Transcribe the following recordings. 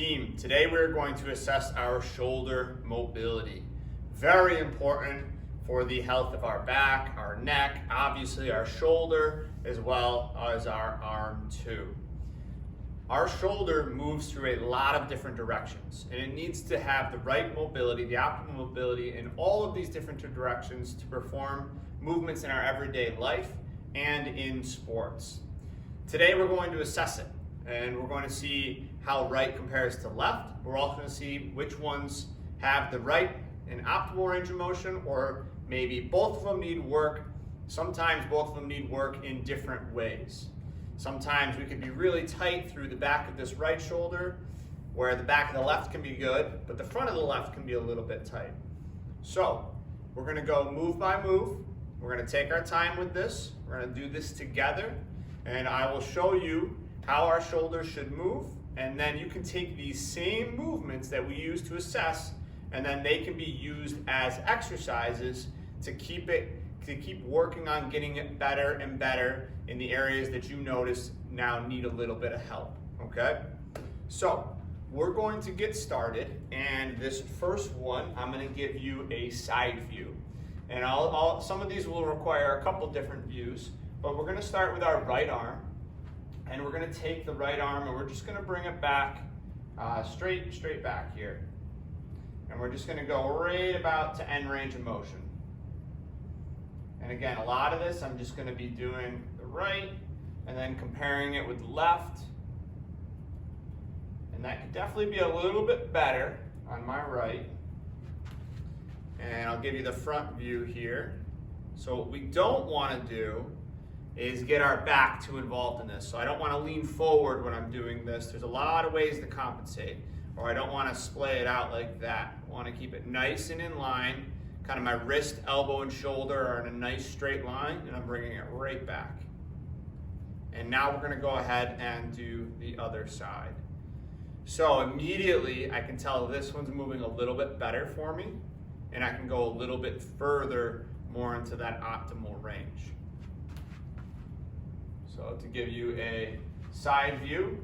Team, today we're going to assess our shoulder mobility. Very important for the health of our back, our neck, obviously our shoulder, as well as our arm too. Our shoulder moves through a lot of different directions, and it needs to have the right mobility, the optimal mobility in all of these different directions to perform movements in our everyday life and in sports. Today we're going to assess it, and we're going to see how right compares to left. We're also going to see which ones have the right and optimal range of motion, or maybe both of them need work. Sometimes both of them need work in different ways. Sometimes we can be really tight through the back of this right shoulder, where the back of the left can be good, but the front of the left can be a little bit tight. So we're going to go move by move. We're going to take our time with this. We're going to do this together, and I will show you how our shoulders should move, and then you can take these same movements that we use to assess, and then they can be used as exercises to keep working on getting it better and better in the areas that you notice now need a little bit of help, okay? So we're going to get started, and this first one, I'm gonna give you a side view. And some of these will require a couple different views, but we're gonna start with our right arm, and we're gonna take the right arm and we're just gonna bring it back, straight back here. And we're just gonna go right about to end range of motion. And again, a lot of this I'm just gonna be doing the right and then comparing it with the left. And that could definitely be a little bit better on my right. And I'll give you the front view here. So what we don't wanna do is get our back too involved in this. So I don't wanna lean forward when I'm doing this. There's a lot of ways to compensate. Or I don't wanna splay it out like that. I wanna keep it nice and in line. Kind of my wrist, elbow, and shoulder are in a nice straight line, and I'm bringing it right back. And now we're gonna go ahead and do the other side. So immediately I can tell this one's moving a little bit better for me, and I can go a little bit further more into that optimal range. So to give you a side view,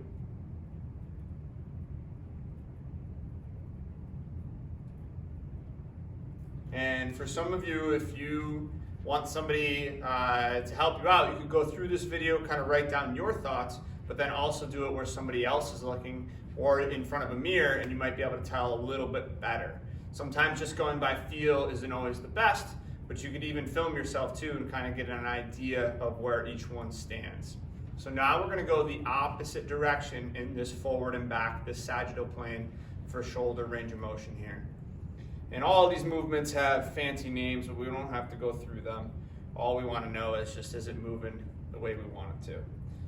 and for some of you, if you want somebody to help you out, you can go through this video, kind of write down your thoughts, but then also do it where somebody else is looking or in front of a mirror, and you might be able to tell a little bit better. Sometimes just going by feel isn't always the best, but you could even film yourself too and kind of get an idea of where each one stands. So now we're gonna go the opposite direction in this forward and back, this sagittal plane for shoulder range of motion here. And all of these movements have fancy names, but we don't have to go through them. All we want to know is just, is it moving the way we want it to?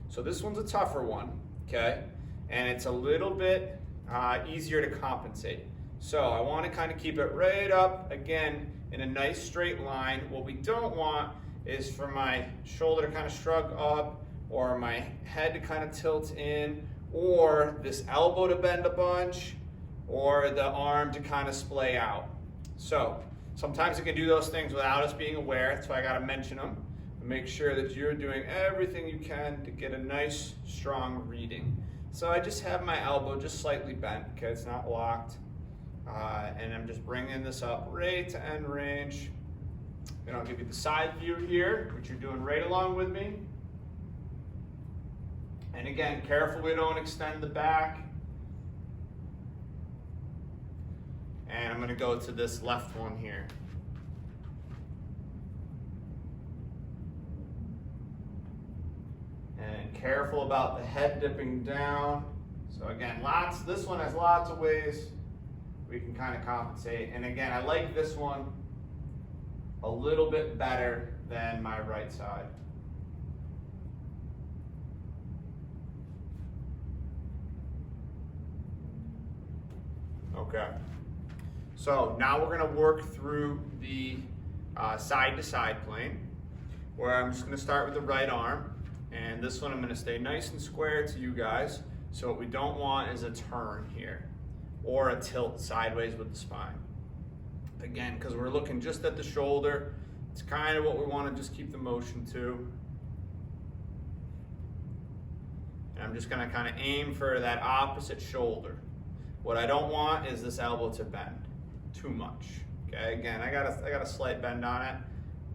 So this one's a tougher one, okay? And it's a little bit easier to compensate. So I want to kind of keep it right up, again, in a nice straight line. What we don't want is for my shoulder to kind of shrug up, or my head to kind of tilt in, or this elbow to bend a bunch, or the arm to kind of splay out. So sometimes it can do those things without us being aware, that's why I gotta mention them. Make sure that you're doing everything you can to get a nice, strong reading. So I just have my elbow just slightly bent, okay, it's not locked. And I'm just bringing this up right to end range. And I'll give you the side view here, which you're doing right along with me. And again, careful we don't extend the back. And I'm gonna go to this left one here. And careful about the head dipping down. So again, this one has lots of ways we can kind of compensate. And again, I like this one a little bit better than my right side. Okay. So now we're going to work through the side-to-side plane, where I'm just going to start with the right arm, and this one I'm going to stay nice and square to you guys. So what we don't want is a turn here, or a tilt sideways with the spine. Again, because we're looking just at the shoulder, it's kind of what we want to just keep the motion to. And I'm just going to kind of aim for that opposite shoulder. What I don't want is this elbow to bend too much. Okay, again, I got a slight bend on it,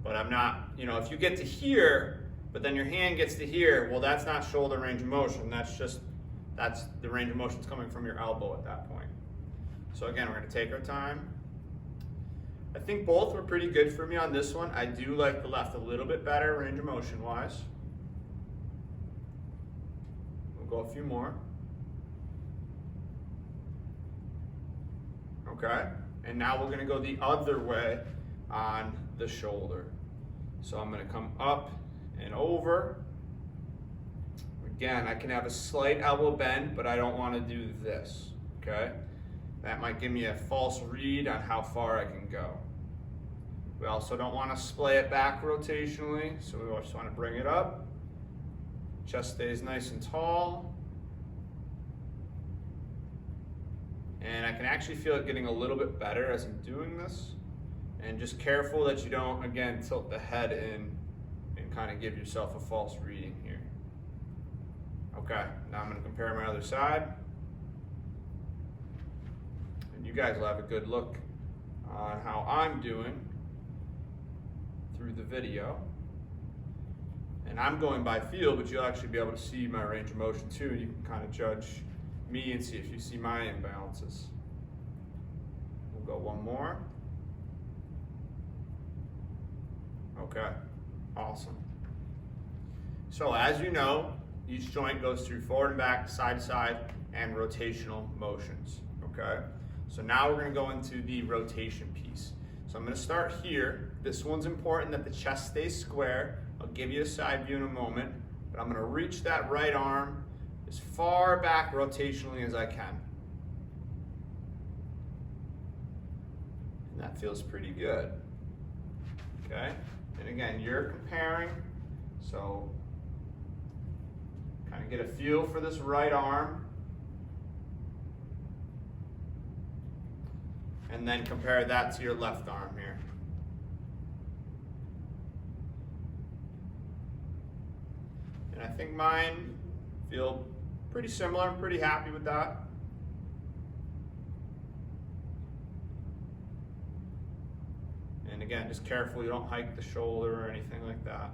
but I'm not, if you get to here, but then your hand gets to here, well, that's not shoulder range of motion. That's the range of motion's coming from your elbow at that point. So again, we're gonna take our time. I think both were pretty good for me on this one. I do like the left a little bit better range of motion wise. We'll go a few more. Okay, and now we're gonna go the other way on the shoulder. So I'm gonna come up and over. Again, I can have a slight elbow bend, but I don't wanna do this, okay? That might give me a false read on how far I can go. We also don't wanna splay it back rotationally, so we just wanna bring it up. Chest stays nice and tall. And I can actually feel it getting a little bit better as I'm doing this. And just careful that you don't, again, tilt the head in and kind of give yourself a false reading here. Okay, now I'm gonna compare my other side. And you guys will have a good look on how I'm doing through the video. And I'm going by feel, but you'll actually be able to see my range of motion too. You can kind of judge me and see if you see my imbalances. We'll go one more. Okay, awesome. So as you know, each joint goes through forward and back, side to side, and rotational motions, okay? So now we're gonna go into the rotation piece. So I'm gonna start here. This one's important that the chest stays square. I'll give you a side view in a moment, but I'm gonna reach that right arm as far back rotationally as I can. And that feels pretty good, okay? And again, you're comparing, so kind of get a feel for this right arm. And then compare that to your left arm here. And I think mine feel pretty similar. I'm pretty happy with that. And again, just careful you don't hike the shoulder or anything like that.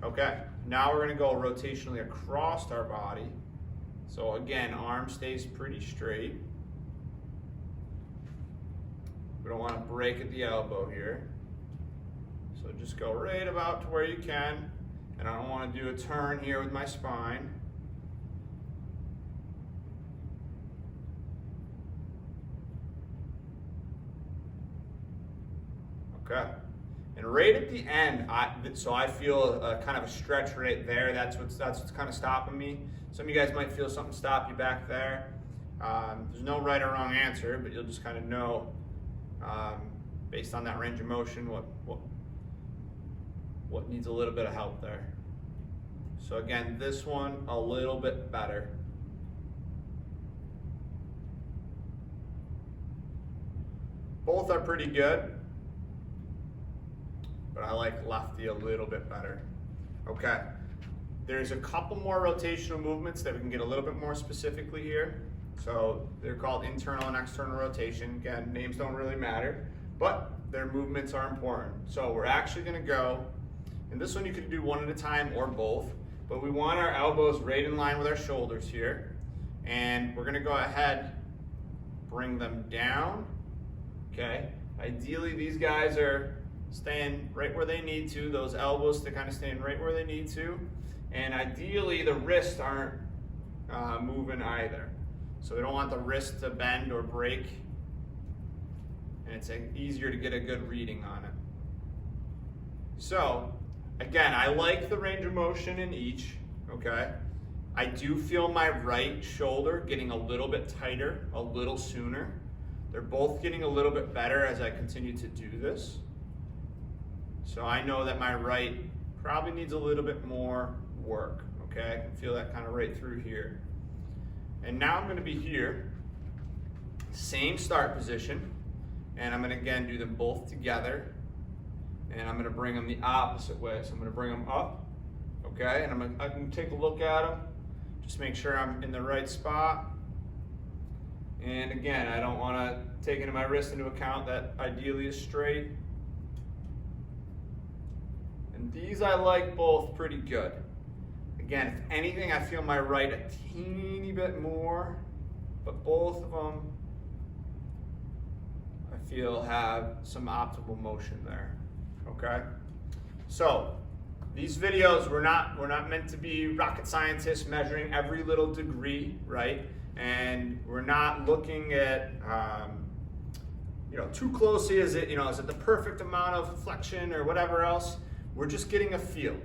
Okay, now we're gonna go rotationally across our body. So again, arm stays pretty straight. We don't wanna break at the elbow here. So just go right about to where you can. And I don't wanna do a turn here with my spine. Okay, and right at the end, so I feel kind of a stretch right there. That's what's kind of stopping me. Some of you guys might feel something stop you back there. There's no right or wrong answer, but you'll just kind of know based on that range of motion what needs a little bit of help there. So again, this one a little bit better. Both are pretty good, but I like lefty a little bit better. Okay, there's a couple more rotational movements that we can get a little bit more specifically here. So they're called internal and external rotation. Again, names don't really matter, but their movements are important. So we're actually gonna go, and this one you can do one at a time or both, but we want our elbows right in line with our shoulders here. And we're gonna go ahead, bring them down, okay? Ideally, these guys are staying right where they need to, those elbows to kind of staying right where they need to. And ideally, the wrists aren't moving either. So we don't want the wrist to bend or break. And it's easier to get a good reading on it. So, again, I like the range of motion in each, okay? I do feel my right shoulder getting a little bit tighter, a little sooner. They're both getting a little bit better as I continue to do this. So I know that my right probably needs a little bit more work, okay? I can feel that kind of right through here. And now I'm gonna be here, same start position, and I'm gonna again do them both together, and I'm gonna bring them the opposite way. So I'm gonna bring them up, okay? And I can take a look at them, just make sure I'm in the right spot. And again, I don't want to take my wrist into account. That ideally is straight. And these I like both pretty good. Again, if anything, I feel my right a teeny bit more, but both of them I feel have some optimal motion there. Okay? So these videos, we're not meant to be rocket scientists measuring every little degree, right? And we're not looking at too closely. Is it the perfect amount of flexion or whatever else? We're just getting a feel,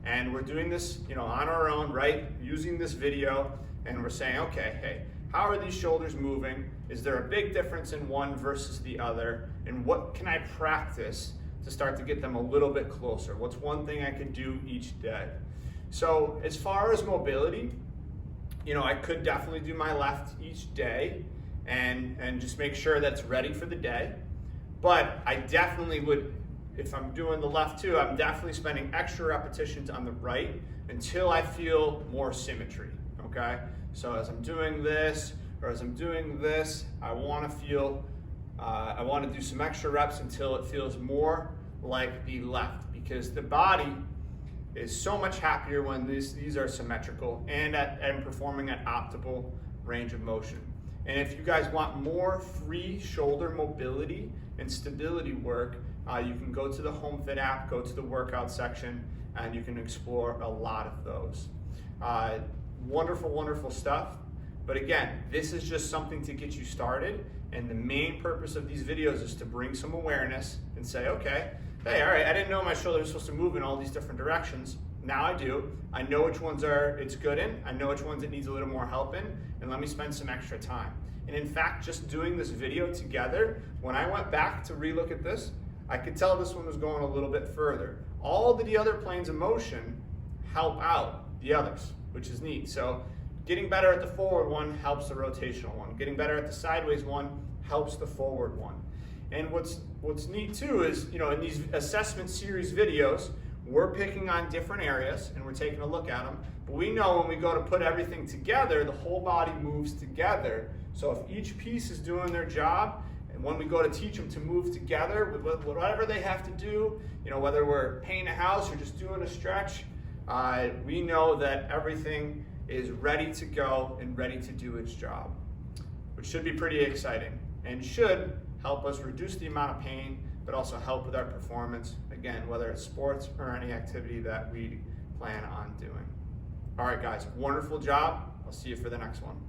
and we're doing this on our own, right? Using this video, and we're saying, okay, hey, how are these shoulders moving? Is there a big difference in one versus the other? And what can I practice to start to get them a little bit closer? What's one thing I could do each day? So as far as mobility, I could definitely do my left each day and just make sure that's ready for the day. But I definitely would, if I'm doing the left too, I'm definitely spending extra repetitions on the right until I feel more symmetry, okay? So as I'm doing this, or as I'm doing this, I want to do some extra reps until it feels more like the left, because the body is so much happier when these are symmetrical and performing at optimal range of motion. And if you guys want more free shoulder mobility and stability work, you can go to the HomeFit app, go to the workout section, and you can explore a lot of those. Wonderful, wonderful stuff. But again, this is just something to get you started. And the main purpose of these videos is to bring some awareness and say, okay, hey, all right, I didn't know my shoulder was supposed to move in all these different directions. Now I do. I know which ones it's good in. I know which ones it needs a little more help in, and let me spend some extra time. And in fact, just doing this video together, when I went back to relook at this, I could tell this one was going a little bit further. All the other planes of motion help out the others, which is neat. So getting better at the forward one helps the rotational one. Getting better at the sideways one helps the forward one. And what's neat too is, in these assessment series videos, we're picking on different areas and we're taking a look at them. But we know when we go to put everything together, the whole body moves together. So if each piece is doing their job, and when we go to teach them to move together with whatever they have to do, whether we're painting a house or just doing a stretch, we know that everything is ready to go and ready to do its job, which should be pretty exciting and should help us reduce the amount of pain, but also help with our performance, again, whether it's sports or any activity that we plan on doing. All right, guys, wonderful job. I'll see you for the next one.